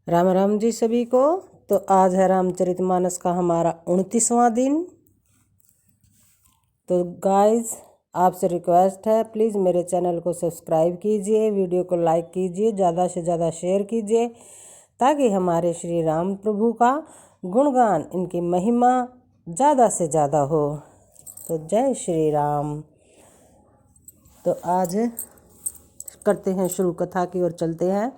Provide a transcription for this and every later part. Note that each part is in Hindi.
राम राम जी सभी को। तो आज है रामचरितमानस का हमारा 29वां दिन। तो गाइस, आपसे रिक्वेस्ट है, प्लीज़ मेरे चैनल को सब्सक्राइब कीजिए, वीडियो को लाइक कीजिए, ज़्यादा से ज़्यादा शेयर कीजिए, ताकि हमारे श्री राम प्रभु का गुणगान, इनकी महिमा ज़्यादा से ज़्यादा हो। तो जय श्री राम। तो आज करते हैं शुरू कथा की ओर चलते हैं।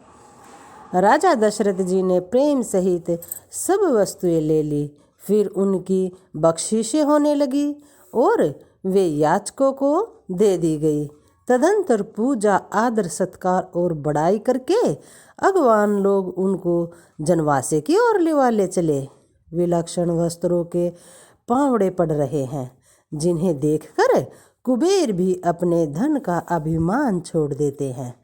राजा दशरथ जी ने प्रेम सहित सब वस्तुएं ले ली। फिर उनकी बख्शीशें होने लगी और वे याचकों को दे दी गई। तदंतर पूजा, आदर, सत्कार और बड़ाई करके अगवान लोग उनको जनवासे की ओर ले चले। विलक्षण वस्त्रों के पावड़े पड़ रहे हैं, जिन्हें देखकर कुबेर भी अपने धन का अभिमान छोड़ देते हैं।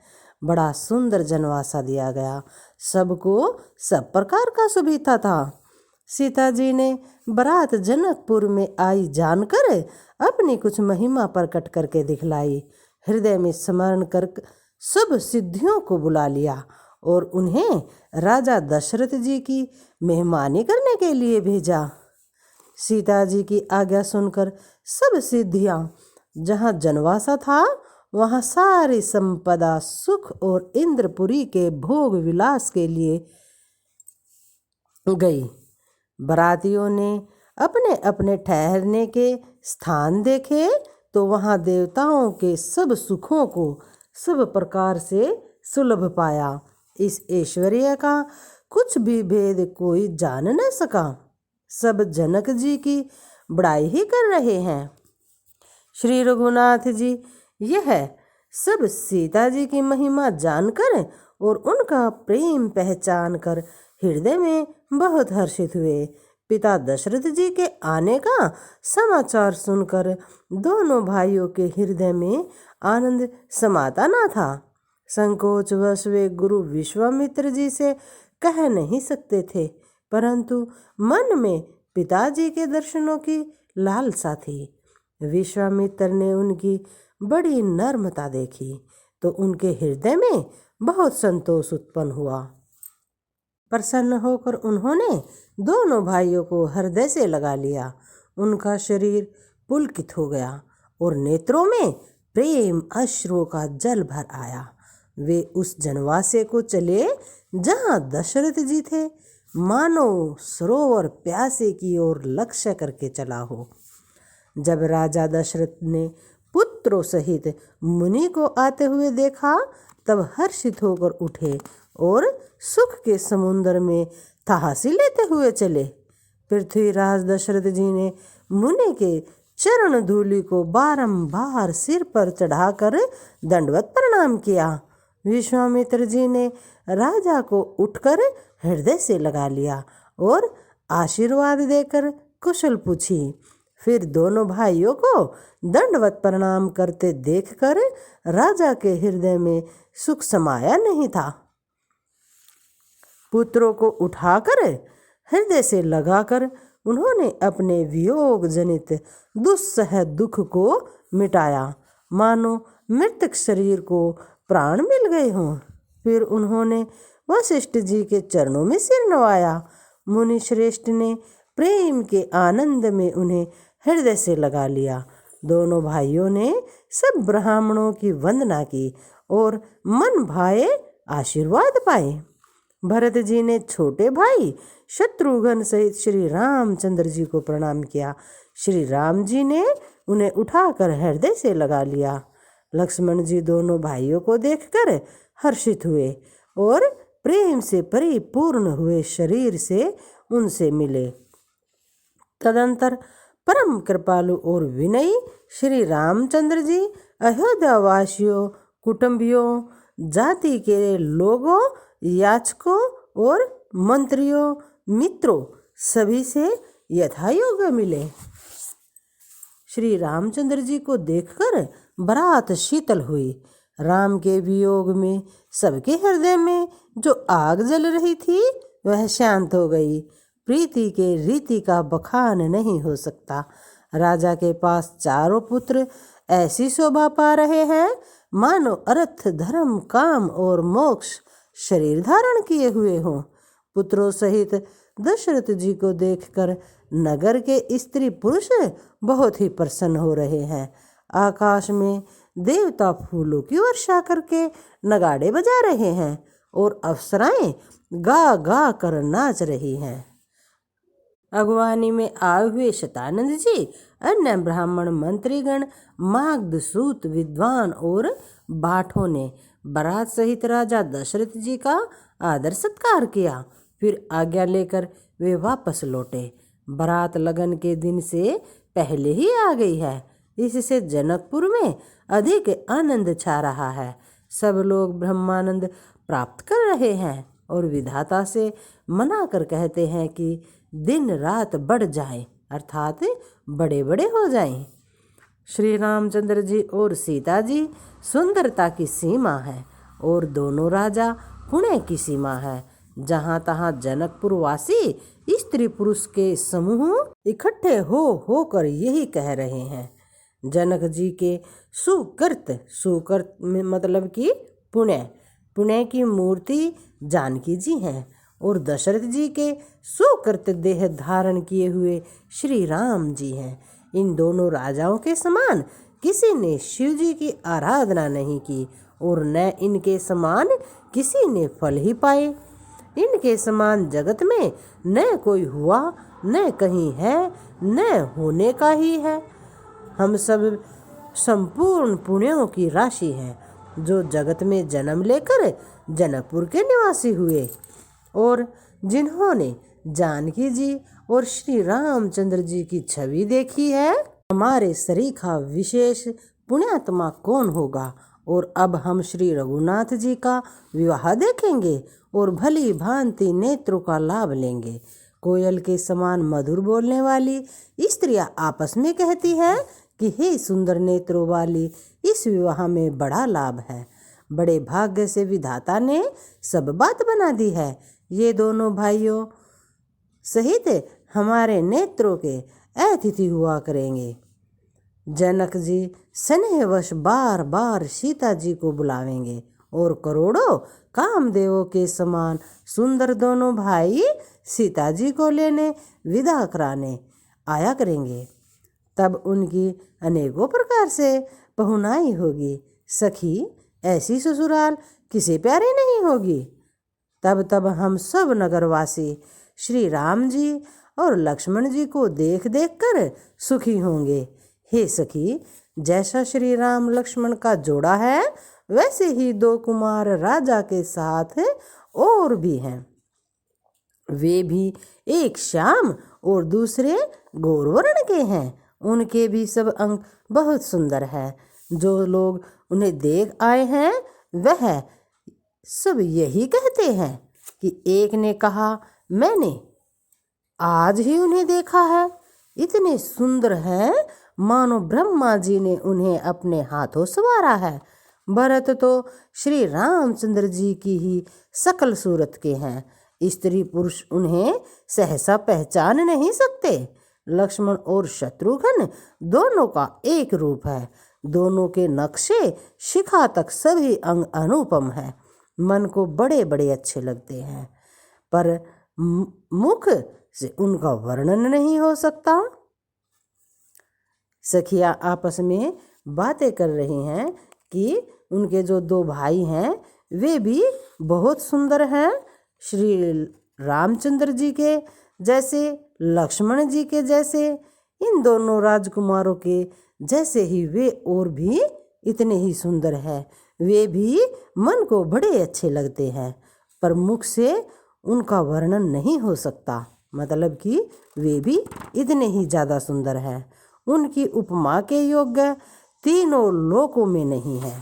बड़ा सुंदर जनवासा दिया गया, सबको सब प्रकार का सुविधा था। सीता जी ने बारात जनकपुर में आई जानकर अपनी कुछ महिमा प्रकट करके दिखलाई। हृदय में स्मरण कर सब सिद्धियों को बुला लिया और उन्हें राजा दशरथ जी की मेहमानी करने के लिए भेजा। सीता जी की आज्ञा सुनकर सब सिद्धियां, जहाँ जनवासा था वहाँ सारी संपदा, सुख और इंद्रपुरी के भोग विलास के लिए गई। बरातियों ने अपने अपने ठहरने के स्थान देखे तो वहाँ देवताओं के सब सुखों को सब प्रकार से सुलभ पाया। इस ऐश्वर्य का कुछ भी भेद कोई जान न सका। सब जनक जी की बड़ाई ही कर रहे हैं। श्री रघुनाथ जी यह सब सीता जी की महिमा जानकर और उनका प्रेम पहचान कर हृदय में बहुत हर्षित हुए। पिता दशरथ जी के आने का समाचार सुनकर दोनों भाइयों के हृदय में आनंद समाता न था। संकोचवश वे गुरु विश्वामित्र जी से कह नहीं सकते थे, परंतु मन में पिताजी के दर्शनों की लालसा थी। विश्वामित्र ने उनकी बड़ी नर्मता देखी तो उनके हृदय में बहुत संतोष उत्पन्न हुआ। प्रसन्न होकर उन्होंने दोनों भाइयों को हृदय से लगा लिया। उनका शरीर पुलकित हो गया और नेत्रों में प्रेम अश्रुओं का जल भर आया। वे उस जनवासे को चले जहाँ दशरथ जी थे, मानो सरोवर प्यासे की ओर लक्ष्य करके चला हो। जब राजा दशरथ ने पुत्रों सहित मुनि को आते हुए देखा, तब हर्षित होकर उठे और सुख के समुद्र में तहासी लेते हुए चले। पृथ्वीराज दशरथ जी ने मुनि के चरण धूलि को बारंबार सिर पर चढ़ाकर दंडवत प्रणाम किया। विश्वामित्र जी ने राजा को उठकर हृदय से लगा लिया और आशीर्वाद देकर कुशल पूछी। फिर दोनों भाइयों को दंडवत प्रणाम करते देखकर राजा के हृदय में सुख समाया नहीं था। पुत्रों को उठाकर हृदय से लगाकर उन्होंने अपने वियोग जनित दुस्सह दुख को मिटाया, मानो मृतक शरीर को प्राण मिल गए हों। फिर उन्होंने वशिष्ठ जी के चरणों में सिर नवाया। मुनि श्रेष्ठ ने प्रेम के आनंद में उन्हें हृदय से लगा लिया। दोनों भाइयों ने सब ब्राह्मणों की वंदना की और मन भाए आशीर्वाद पाए। भरत जी ने छोटे भाई शत्रुघ्न सहित श्री रामचंद्र जी को प्रणाम किया। श्री राम जी ने उन्हें उठाकर हृदय से लगा लिया। लक्ष्मण जी दोनों भाइयों को देखकर हर्षित हुए और प्रेम से परिपूर्ण हुए शरीर से उनसे मिले। तदंतर परम कृपालु और विनयी श्री रामचंद्र जी अयोध्यावासियों, कुटुंबियों, जाति के लोगों, याचकों और मंत्रियों, मित्रों सभी से यथायोग्य मिले। श्री रामचंद्र जी को देखकर बारात शीतल हुई। राम के वियोग में सबके हृदय में जो आग जल रही थी वह शांत हो गई। प्रीति के रीति का बखान नहीं हो सकता। राजा के पास चारों पुत्र ऐसी शोभा पा रहे हैं मानो अर्थ, धर्म, काम और मोक्ष शरीर धारण किए हुए हों। पुत्रों सहित दशरथ जी को देखकर नगर के स्त्री पुरुष बहुत ही प्रसन्न हो रहे हैं। आकाश में देवता फूलों की वर्षा करके नगाड़े बजा रहे हैं और अप्सराएं गा गा कर नाच रही हैं। अगवानी में आए हुए शतानंद जी, अन्य ब्राह्मण मंत्रीगण, मागध, सूत, विद्वान और बाठों ने बारात सहित राजा दशरथ जी का आदर सत्कार किया। फिर आज्ञा लेकर वे वापस लौटे। बारात लगन के दिन से पहले ही आ गई है, इससे जनकपुर में अधिक आनंद छा रहा है। सब लोग ब्रह्मानंद प्राप्त कर रहे हैं और विधाता से मना कर कहते हैं कि दिन रात बढ़ जाए, अर्थात बड़े बड़े हो जाएं। श्री रामचंद्र जी और सीता जी सुंदरता की सीमा है और दोनों राजा पुण्य की सीमा है। जहाँ तहाँ जनकपुर वासी स्त्री पुरुष के समूह इकट्ठे होकर यही कह रहे हैं, जनक जी के सुकृत मतलब कि पुण्य की मूर्ति जानकी जी हैं और दशरथ जी के सुकृत देह धारण किए हुए श्री राम जी हैं। इन दोनों राजाओं के समान किसी ने शिव जी की आराधना नहीं की और न इनके समान किसी ने फल ही पाए। इनके समान जगत में न कोई हुआ, न कहीं है, न होने का ही है। हम सब संपूर्ण पुण्यों की राशि हैं जो जगत में जन्म लेकर जनकपुर के निवासी हुए और जिन्होंने जानकी जी और श्री रामचंद्र जी की छवि देखी है। हमारे सरीखा विशेष पुण्यात्मा कौन होगा। और अब हम श्री रघुनाथ जी का विवाह देखेंगे और भली भांति नेत्रों का लाभ लेंगे। कोयल के समान मधुर बोलने वाली स्त्रियां आपस में कहती है कि हे सुंदर नेत्रों वाली, इस विवाह में बड़ा लाभ है। बड़े भाग्य से विधाता ने सब बात बना दी है। ये दोनों भाइयों सहित हमारे नेत्रों के अतिथि हुआ करेंगे। जनक जी स्नेहवश बार बार सीता जी को बुलावेंगे और करोड़ों कामदेवों के समान सुंदर दोनों भाई सीता जी को लेने विदा कराने आया करेंगे। तब उनकी अनेकों प्रकार से पहुनाई होगी। सखी, ऐसी ससुराल किसे प्यारी नहीं होगी। तब हम सब नगरवासी श्री राम जी और लक्ष्मण जी को देख देख कर सुखी होंगे। हे सखी, जैसा श्री राम लक्ष्मण का जोड़ा है वैसे ही दो कुमार राजा के साथ और भी हैं। वे भी एक श्याम और दूसरे गौरवर्ण के हैं। उनके भी सब अंग बहुत सुंदर है। जो लोग उन्हें देख आए हैं वह सब यही कहते हैं कि एक ने कहा, मैंने आज ही उन्हें देखा है। इतने सुंदर हैं मानो ब्रह्मा जी ने उन्हें अपने हाथों संवारा है। भरत तो श्री रामचंद्र जी की ही सकल सूरत के हैं। स्त्री पुरुष उन्हें सहसा पहचान नहीं सकते। लक्ष्मण और शत्रुघ्न दोनों का एक रूप है। दोनों के नक्शे शिखा तक सभी अंग अनुपम है। मन को बड़े बड़े अच्छे लगते हैं, पर मुख से उनका वर्णन नहीं हो सकता। सखियां आपस में बातें कर रही हैं कि उनके जो दो भाई हैं वे भी बहुत सुंदर हैं। श्री रामचंद्र जी के जैसे, लक्ष्मण जी के जैसे, इन दोनों राजकुमारों के जैसे ही वे और भी इतने ही सुंदर हैं। वे भी मन को बड़े अच्छे लगते हैं, पर मुख से उनका वर्णन नहीं हो सकता। मतलब कि वे भी इतने ही ज़्यादा सुंदर हैं। उनकी उपमा के योग्य तीनों लोकों में नहीं है।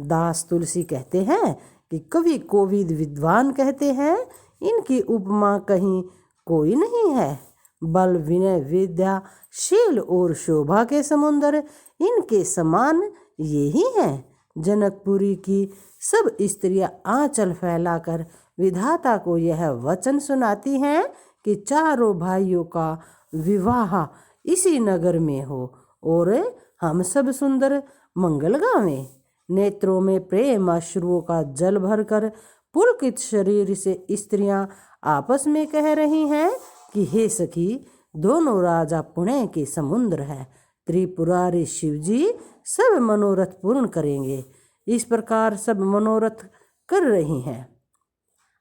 दास तुलसी कहते हैं कि कवि कोविद विद्वान कहते हैं, इनकी उपमा कहीं कोई नहीं है। बल, विनय, विद्या, शील और शोभा के समुंदर इनके समान ये ही हैं। जनकपुरी की सब स्त्रियां आंचल फैलाकर विधाता को यह वचन सुनाती हैं कि चारों भाइयों का विवाह इसी नगर में हो और हम सब सुंदर मंगल गावें। नेत्रों में प्रेम अश्रुओं का जल भरकर पुलकित शरीर से स्त्रियां आपस में कह रही हैं कि हे सखी, दोनों राजा पुण्य के समुद्र है, त्रिपुरारी शिवजी सब मनोरथ पूर्ण करेंगे। इस प्रकार सब मनोरथ कर रही हैं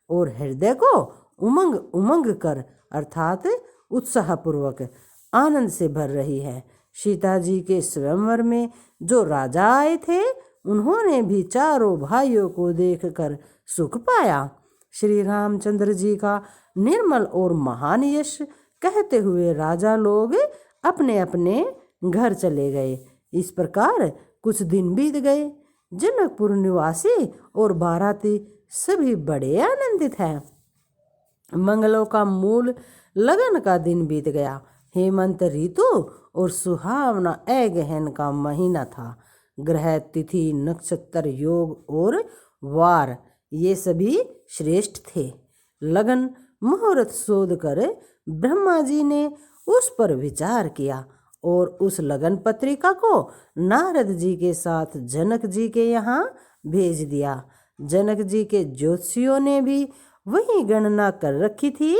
और हृदय को उमंग उमंग कर अर्थात उत्साहपूर्वक आनंद से भर रही है। सीता जी के स्वयंवर में जो राजा आए थे, उन्होंने भी चारों भाइयों को देखकर सुख पाया। श्री रामचंद्र जी का निर्मल और महान यश कहते हुए राजा लोग अपने अपने घर चले गए। इस प्रकार कुछ दिन बीत गए। जनकपुर निवासी और बाराती सभी बड़े आनंदित हैं। मंगलों का मूल लगन का दिन बीत गया। हेमंत ऋतु और सुहावना अगहन का महीना था। ग्रह, तिथि, नक्षत्र, योग और वार ये सभी श्रेष्ठ थे। लगन मुहूर्त शोध कर ब्रह्मा जी ने उस पर विचार किया और उस लगन पत्रिका को नारद जी के साथ जनक जी के यहाँ भेज दिया। जनक जी के ज्योतिषियों ने भी वही गणना कर रखी थी।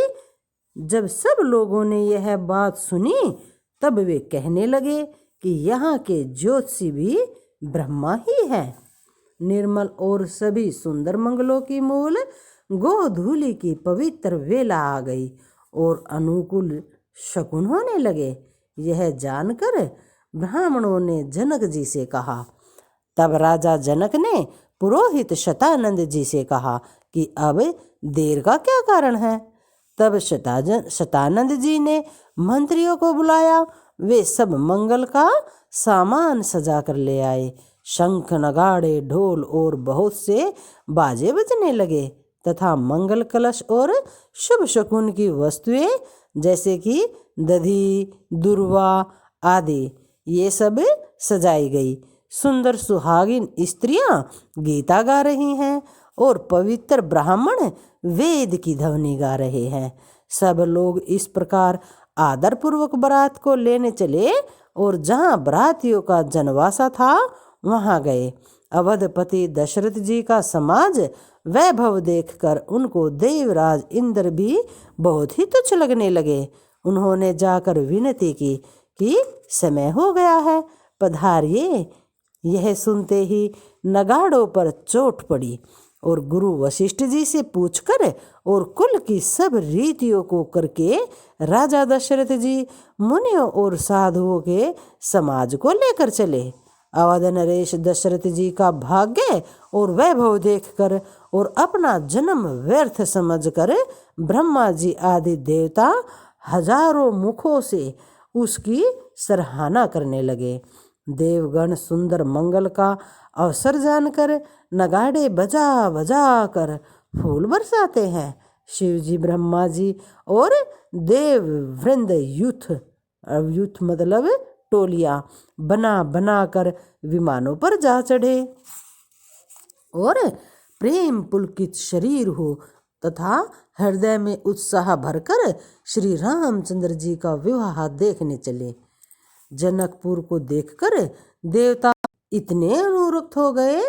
जब सब लोगों ने यह बात सुनी, तब वे कहने लगे कि यहाँ के ज्योतिषी भी ब्रह्मा ही है। निर्मल और सभी सुंदर मंगलों की मूल गोधूलि की पवित्र वेला आ गई और अनुकूल शकुन होने लगे। यह जानकर ब्राह्मणों ने जनक जी से कहा। तब राजा जनक ने पुरोहित शतानंद जी से कहा कि अब देर का क्या कारण है। तब शतानंद जी ने मंत्रियों को बुलाया। वे सब मंगल का सामान सजा कर ले आए। शंख, नगाड़े, ढोल और बहुत से बाजे बजने लगे तथा मंगल कलश और शुभ शकुन की वस्तुएं जैसे कि दधी, दुर्वा आदि ये सब सजाई गई। सुंदर सुहागिन स्त्रियां गीता गा रही हैं और पवित्र ब्राह्मण वेद की ध्वनि गा रहे हैं। सब लोग इस प्रकार आदर पूर्वक बारात को लेने चले और जहां बारातियों का जनवासा था वहां गए। अवधपति दशरथ जी का समाज वैभव देखकर उनको देवराज इंद्र भी बहुत ही तुच्छ लगने लगे। उन्होंने जाकर विनती की कि समय हो गया है, पधारिए। यह सुनते ही नगाड़ों पर चोट पड़ी और गुरु वशिष्ठ जी से पूछकर और कुल की सब रीतियों को करके राजा दशरथ जी मुनियों और साधुओं के समाज को लेकर चले। अवध नरेश दशरथ जी का भाग्य और वैभव देखकर और अपना जन्म व्यर्थ समझकर ब्रह्मा जी आदि देवता हजारों मुखों से उसकी सराहना करने लगे। देवगण सुंदर मंगल का अवसर जानकर नगाड़े बजा बजा कर फूल बरसाते हैं। शिव जी, ब्रह्मा जी और देव वृंद युथ मतलब टोलियां बना बना कर विमानों पर जा चढ़े और प्रेम पुलकित शरीर हो तथा हृदय में उत्साह भरकर श्री रामचंद्र जी का विवाह देखने चले। जनकपुर को देखकर देवता इतने अनुरक्त हो गए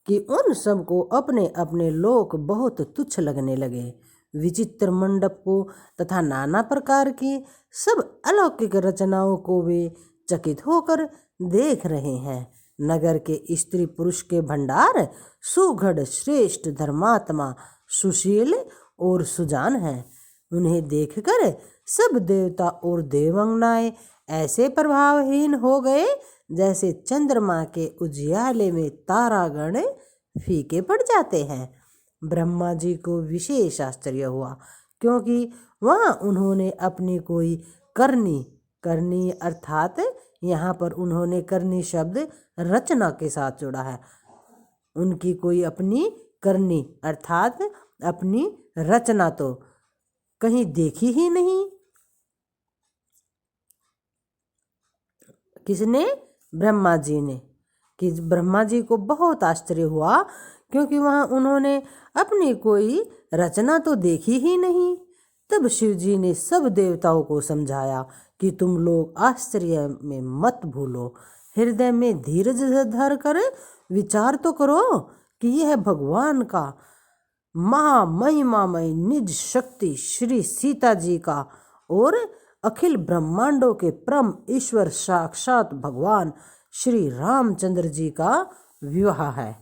कि उन सबको अपने अपने लोक बहुत तुच्छ लगने लगे। विचित्र मंडप को तथा नाना प्रकार की सब अलौकिक रचनाओं को वे चकित होकर देख रहे हैं। नगर के स्त्री पुरुष के भंडार सुघड़, श्रेष्ठ, धर्मात्मा, सुशील और सुजान हैं। उन्हें देखकर सब देवता और देवांगनाएं ऐसे प्रभावहीन हो गए जैसे चंद्रमा के उजियाले में तारागण फीके पड़ जाते हैं। ब्रह्मा जी को विशेष आश्चर्य हुआ क्योंकि वहाँ उन्होंने अपनी कोई करनी अर्थात यहाँ पर उन्होंने करनी शब्द रचना के साथ जोड़ा है। उनकी कोई अपनी करनी अर्थात अपनी रचना तो कहीं देखी ही नहीं। किसने? ब्रह्मा जी ने। कि ब्रह्मा जी को बहुत आश्चर्य हुआ क्योंकि वहाँ उन्होंने अपनी कोई रचना तो देखी ही नहीं। तब शिव जी ने सब देवताओं को समझाया कि तुम लोग आश्चर्य में मत भूलो, हृदय में धीरज धर कर विचार तो करो कि यह भगवान का महामहिमामय निज शक्ति श्री सीता जी का और अखिल ब्रह्मांडों के परम ईश्वर साक्षात भगवान श्री रामचंद्र जी का विवाह है,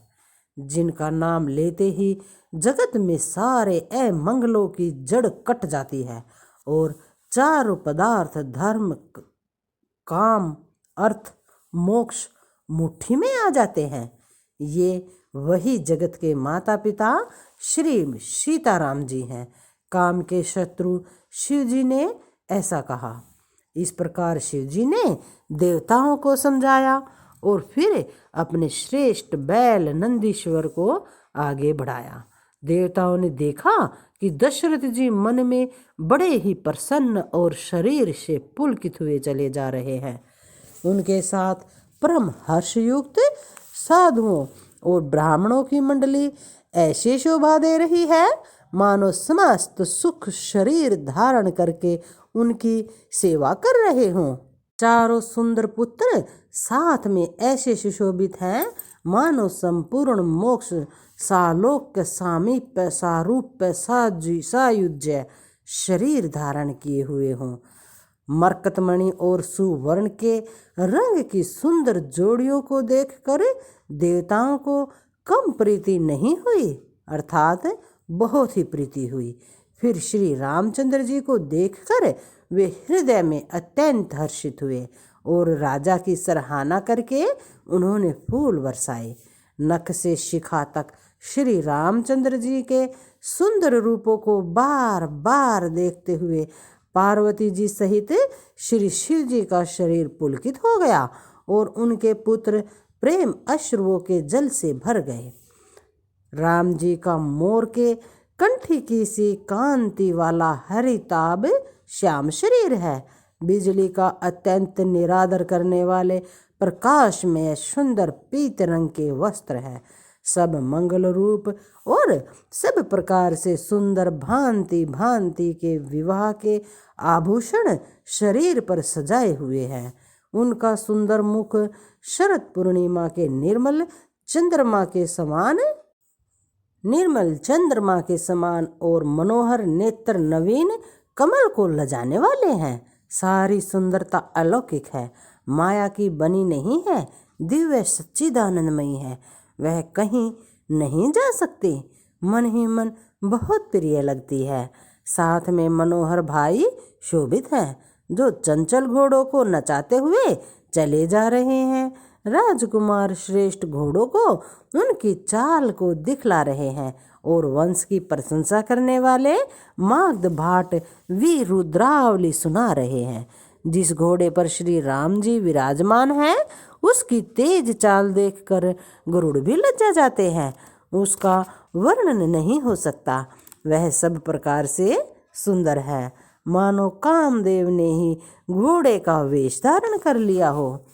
जिनका नाम लेते ही जगत में सारे अमंगलों की जड़ कट जाती है और चारों पदार्थ धर्म काम अर्थ मोक्ष मुट्ठी में आ जाते हैं। ये वही जगत के माता पिता श्री सीताराम जी हैं। काम के शत्रु शिव जी ने ऐसा कहा। इस प्रकार शिव जी ने देवताओं को समझाया और फिर अपने श्रेष्ठ बैल नंदीश्वर को आगे बढ़ाया। देवताओं ने देखा कि दशरथ जी मन में बड़े ही प्रसन्न और शरीर से पुलकित हुए चले जा रहे हैं। उनके साथ परम हर्षयुक्त साधुओं और ब्राह्मणों की मंडली ऐसी शोभा दे रही है मानो समस्त सुख शरीर धारण करके उनकी सेवा कर रहे हों। चारों सुंदर पुत्र साथ में ऐसे सुशोभित हैं मानो संपूर्ण मोक्ष सालोक्य सामीप्य सारूप्य सायुज्य शरीर धारण किए हुए हों। मरकतमणि और सुवर्ण के रंग की सुंदर जोड़ियों को देखकर देवताओं को कम प्रीति नहीं हुई, अर्थात बहुत ही प्रीति हुई। फिर श्री रामचंद्र जी को देखकर वे हृदय में अत्यंत हर्षित हुए और राजा की सराहना करके उन्होंने फूल बरसाए। नख से शिखा तक श्री रामचंद्र जी के सुंदर रूपों को बार बार देखते हुए पार्वती जी सहित श्री शिव जी का शरीर पुलकित हो गया और उनके पुत्र प्रेम अश्रुओं के जल से भर गए। राम जी का मोर के कंठी की सी कांति वाला हरिताभ श्याम शरीर है। बिजली का अत्यंत निरादर करने वाले प्रकाश में सुंदर पीत रंग के वस्त्र है। सब मंगल रूप और सब प्रकार से सुंदर भांति भांति के विवाह के आभूषण शरीर पर सजाए हुए हैं। उनका सुंदर मुख शरद पूर्णिमा के निर्मल चंद्रमा के समान और मनोहर नेत्र नवीन कमल को लजाने वाले हैं। सारी सुंदरता अलौकिक है, माया की बनी नहीं है, दिव्य सच्चिदानंदमयी है। वह कहीं नहीं जा सकती, मन ही मन बहुत प्रिय लगती है। साथ में मनोहर भाई शोभित हैं जो चंचल घोड़ों को नचाते हुए चले जा रहे हैं। राजकुमार श्रेष्ठ घोड़ों को उनकी चाल को दिखला रहे हैं और वंश की प्रशंसा करने वाले मागध भाट वीर रुद्रावली सुना रहे हैं। जिस घोड़े पर श्री राम जी विराजमान हैं उसकी तेज चाल देखकर गरुड़ भी लज्जा जाते हैं। उसका वर्णन नहीं हो सकता, वह सब प्रकार से सुंदर है, मानो कामदेव ने ही घोड़े का वेश धारण कर लिया हो।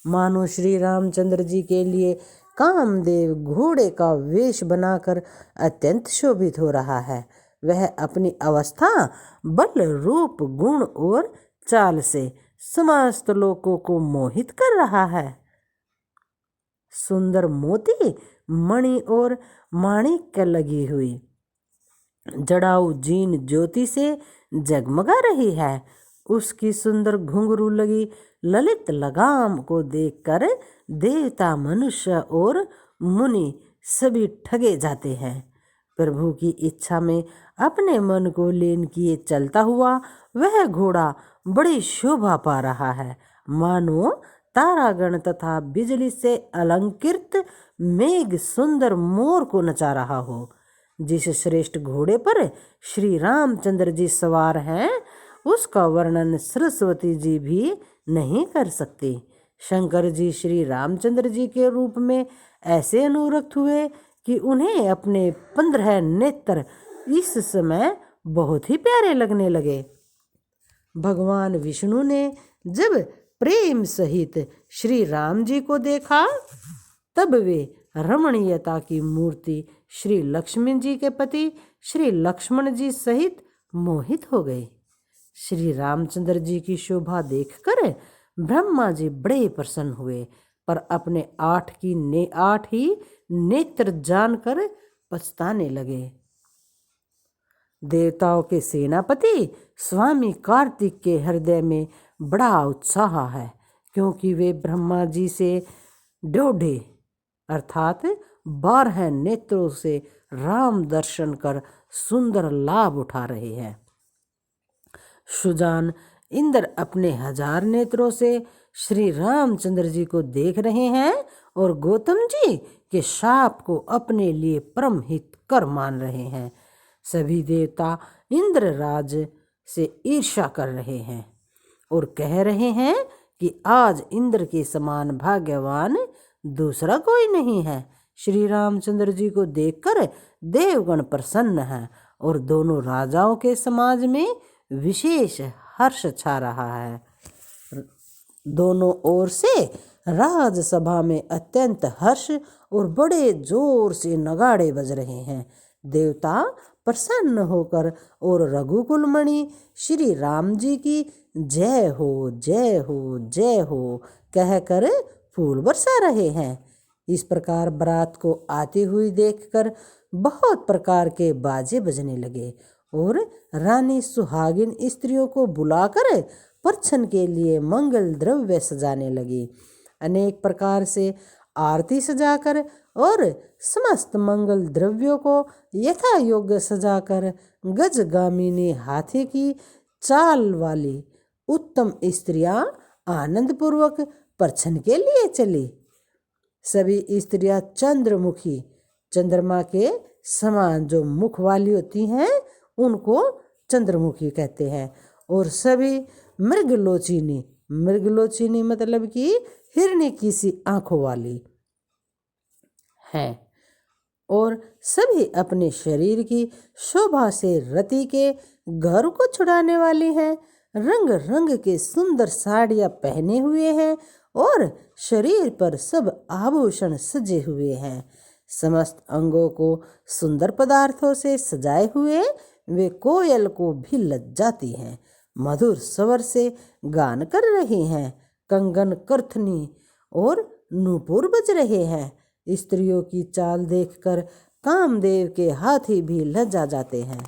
मानो श्री रामचंद्र जी के लिए कामदेव घोड़े का वेश बनाकर अत्यंत शोभित हो रहा है। वह अपनी अवस्था बल रूप गुण और चाल से समस्त लोगों को मोहित कर रहा है। सुंदर मोती मणि और माणिक्य लगी हुई जड़ाऊ जीन ज्योति से जगमगा रही है। उसकी सुंदर घुंघरू लगी ललित लगाम को देखकर देवता मनुष्य और मुनि सभी ठगे जाते हैं। प्रभु की इच्छा में अपने मन को लीन किए चलता हुआ वह घोड़ा बड़ी शोभा पा रहा है, मानो तारागण तथा बिजली से अलंकृत मेघ सुंदर मोर को नचा रहा हो। जिस श्रेष्ठ घोड़े पर श्री रामचंद्र जी सवार हैं उसका वर्णन सरस्वती जी भी नहीं कर सकती। शंकर जी श्री रामचंद्र जी के रूप में ऐसे अनुरक्त हुए कि उन्हें अपने 15 नेत्र इस समय बहुत ही प्यारे लगने लगे। भगवान विष्णु ने जब प्रेम सहित श्री राम जी को देखा तब वे रमणीयता की मूर्ति श्री लक्ष्मण जी के पति श्री लक्ष्मण जी सहित मोहित हो गए। श्री रामचंद्र जी की शोभा देखकर ब्रह्मा जी बड़े प्रसन्न हुए, पर अपने 8 ही नेत्र जानकर पछताने लगे। देवताओं के सेनापति स्वामी कार्तिक के हृदय में बड़ा उत्साह है, क्योंकि वे ब्रह्मा जी से ड्योढ़े अर्थात 12 नेत्रों से राम दर्शन कर सुंदर लाभ उठा रहे हैं। सुजान इंद्र अपने 1000 नेत्रों से श्री रामचंद्र जी को देख रहे हैं और गौतम जी के शाप को अपने लिए परम हितकर मान रहे हैं। सभी देवता इंद्रराज से ईर्ष्या कर रहे हैं और कह रहे हैं कि आज इंद्र के समान भाग्यवान दूसरा कोई नहीं है। श्री रामचंद्र जी को देखकर देवगण प्रसन्न हैं और दोनों राजाओं के समाज में विशेष हर्ष छा रहा है। दोनों ओर से राजसभा में अत्यंत हर्ष और बड़े जोर से नगाड़े बज रहे हैं। देवता प्रसन्न होकर और रघुकुल मणि श्री राम जी की जय हो जय हो जय हो कहकर फूल बरसा रहे हैं। इस प्रकार बारात को आती हुई देखकर बहुत प्रकार के बाजे बजने लगे और रानी सुहागिन स्त्रियों को बुलाकर परछन के लिए मंगल द्रव्य सजाने लगी। अनेक प्रकार से आरती सजाकर और समस्त मंगल द्रव्यों को यथा योग्य सजाकर गजगामिनी हाथी की चाल वाली उत्तम स्त्रियां आनंद पूर्वक परछन के लिए चली। सभी स्त्रियां चंद्रमुखी चंद्रमा के समान जो मुख वाली होती हैं उनको चंद्रमुखी कहते हैं और सभी मृगलोचिनी, मृगलोचिनी मतलब कि हिरनी की सी आंखों वाली है और सभी अपने शरीर की शोभा से रति के गर्व को छुड़ाने वाली हैं। रंग रंग के सुंदर साड़ियां पहने हुए हैं और शरीर पर सब आभूषण सजे हुए हैं। समस्त अंगों को सुंदर पदार्थों से सजाए हुए वे कोयल को भी लज्जाती हैं। मधुर स्वर से गान कर रही हैं। कंगन करथनी और नूपुर बज रहे हैं। स्त्रियों की चाल देखकर कामदेव के हाथी भी लज्जा जाते हैं।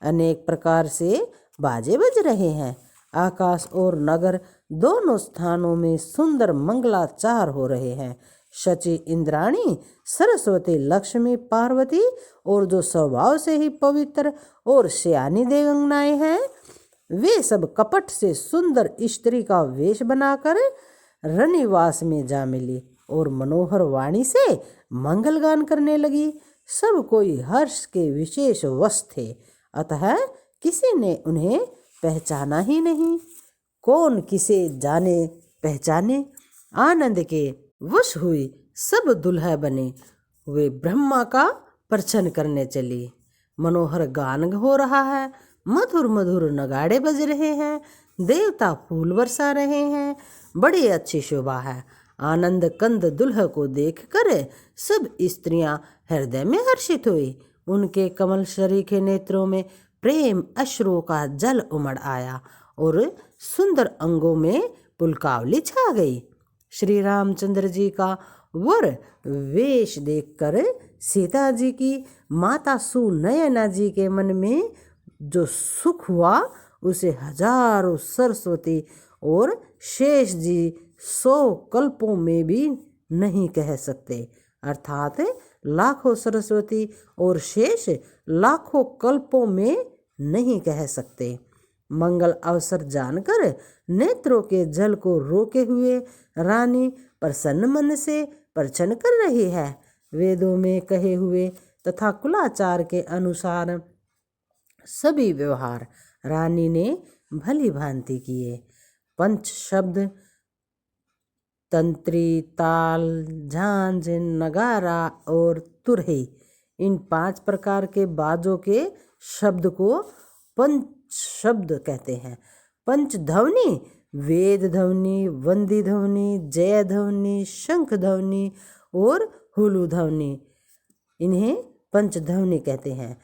अनेक प्रकार से बाजे बज रहे हैं। आकाश और नगर दोनों स्थानों में सुंदर मंगलाचार हो रहे हैं। शची इंद्राणी, सरस्वती, लक्ष्मी, पार्वती और जो स्वभाव से ही पवित्र और सयानी देवंगनाएं हैं वे सब कपट से सुंदर स्त्री का वेश बनाकर रनिवास में जा मिली और मनोहर वाणी से मंगल गान करने लगी। सब कोई हर्ष के विशेष वश थे, अतः किसी ने उन्हें पहचाना ही नहीं। कौन किसे जाने पहचाने। आनंद के वश हुई सब दुल्हा बने वे ब्रह्मा का प्रचन करने चली। मनोहर गान हो रहा है, मधुर मधुर नगाड़े बज रहे हैं, देवता फूल बरसा रहे हैं, बड़ी अच्छी शोभा है। आनंद कंद दुल्हा को देखकर सब स्त्रियां हृदय में हर्षित हुई। उनके कमल शरीखे नेत्रों में प्रेम अश्रुओं का जल उमड़ आया और सुंदर अंगों में पुलकावली छा गई। श्री रामचंद्र जी का वर वेश देखकर सीता जी की माता सुनयना जी के मन में जो सुख हुआ उसे हजारों सरस्वती और शेष जी 100 कल्पों में भी नहीं कह सकते। अर्थात लाखों सरस्वती और शेष लाखों कल्पों में नहीं कह सकते। मंगल अवसर जानकर नेत्रों के जल को रोके हुए रानी प्रसन्न मन से प्रचन कर रही है। वेदों में कहे हुए तथा कुलाचार के अनुसार सभी व्यवहार रानी ने भली भांति किए। पंच शब्द तंत्री, ताल, झांझ, नगारा और तुरही, इन 5 प्रकार के बाजों के शब्द को पंच शब्द कहते हैं। पंच ध्वनि वेद ध्वनि, वंदी ध्वनि, जय ध्वनि, शंख ध्वनि और हुलु ध्वनि, इन्हें पंच ध्वनि कहते हैं।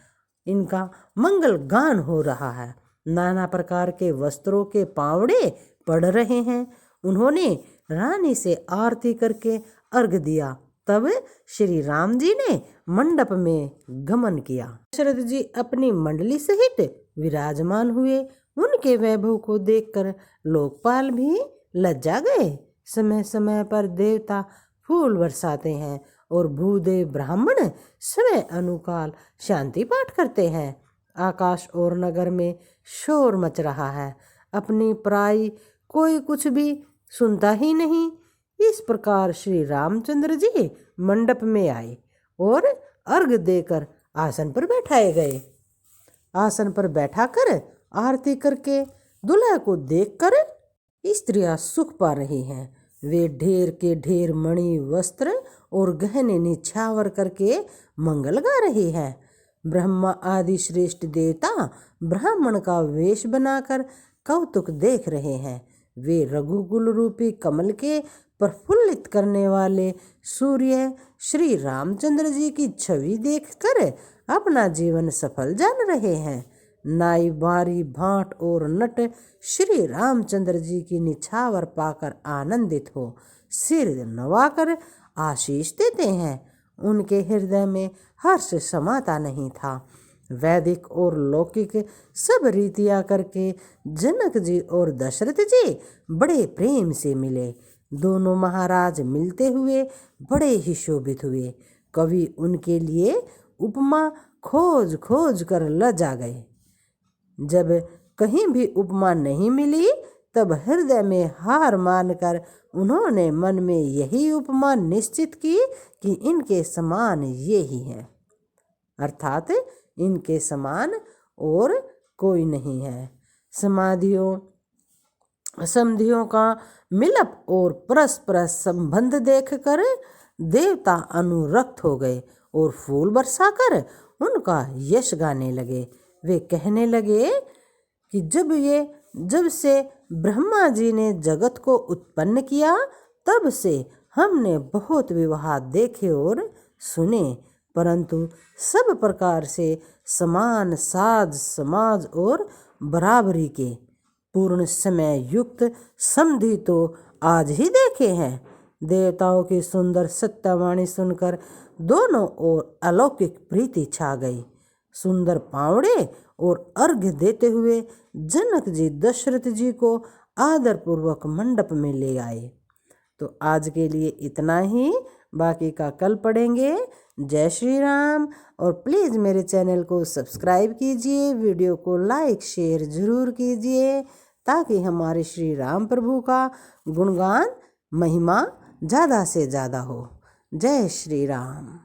इनका मंगल गान हो रहा है। नाना प्रकार के वस्त्रों के पावड़े पड़ रहे हैं। उन्होंने रानी से आरती करके अर्घ दिया तब श्री राम जी ने मंडप में गमन किया। दशरथ जी अपनी मंडली सहित विराजमान हुए। उनके वैभव को देखकर लोकपाल भी लज्जा गए। समय समय पर देवता फूल बरसाते हैं और भूदेव ब्राह्मण समय अनुकाल शांति पाठ करते हैं। आकाश और नगर में शोर मच रहा है। अपनी पराई कोई कुछ भी सुनता ही नहीं। इस प्रकार श्री रामचंद्र जी मंडप में आए और अर्घ देकर आसन पर बैठाए गए। आसन पर बैठाकर आरती करके दूल्हा को देखकर स्त्रियां सुख पा रही हैं। वे ढेर के ढेर मणि वस्त्र और गहने निछावर करके मंगल गा रही है। ब्रह्मा आदि श्रेष्ठ देवता ब्राह्मण का वेश बनाकर कौतुक देख रहे हैं। वे रघुकुल रूपी कमल के प्रफुल्लित करने वाले सूर्य श्री रामचंद्र जी की छवि देखकर अपना जीवन सफल जान रहे हैं। नाई बारी भाट और नट श्री रामचंद्र जी की निछावर पाकर आनंदित हो सिर नवाकर आशीष देते हैं। उनके हृदय में हर्ष समाता नहीं था। वैदिक और लौकिक सब रीतियां करके जनक जी और दशरथ जी बड़े प्रेम से मिले। दोनों महाराज मिलते हुए बड़े ही शोभित हुए। कवि उनके लिए उपमा खोज खोज कर लजा गए। जब कहीं भी उपमा नहीं मिली तब हृदय में हार मानकर उन्होंने मन में यही उपमा निश्चित की कि इनके समान ये ही है, अर्थात इनके समान और कोई नहीं है। समधियों का मिलप और परस्पर संबंध देखकर देवता अनुरक्त हो गए और फूल बरसाकर उनका यश गाने लगे। वे कहने लगे कि जब से ब्रह्मा जी ने जगत को उत्पन्न किया तब से हमने बहुत विवाह देखे और सुने, परंतु सब प्रकार से समान साज समाज और बराबरी के पूर्ण समय युक्त समधि तो आज ही देखे हैं। देवताओं की सुंदर सत्यवाणी सुनकर दोनों ओर अलौकिक प्रीति छा गई। सुंदर पावड़े और अर्घ देते हुए जनक जी दशरथ जी को आदरपूर्वक मंडप में ले आए। तो आज के लिए इतना ही, बाकी का कल पढ़ेंगे। जय श्री राम। और प्लीज़ मेरे चैनल को सब्सक्राइब कीजिए, वीडियो को लाइक शेयर ज़रूर कीजिए ताकि हमारे श्री राम प्रभु का गुणगान महिमा ज़्यादा से ज़्यादा हो। जय श्री राम।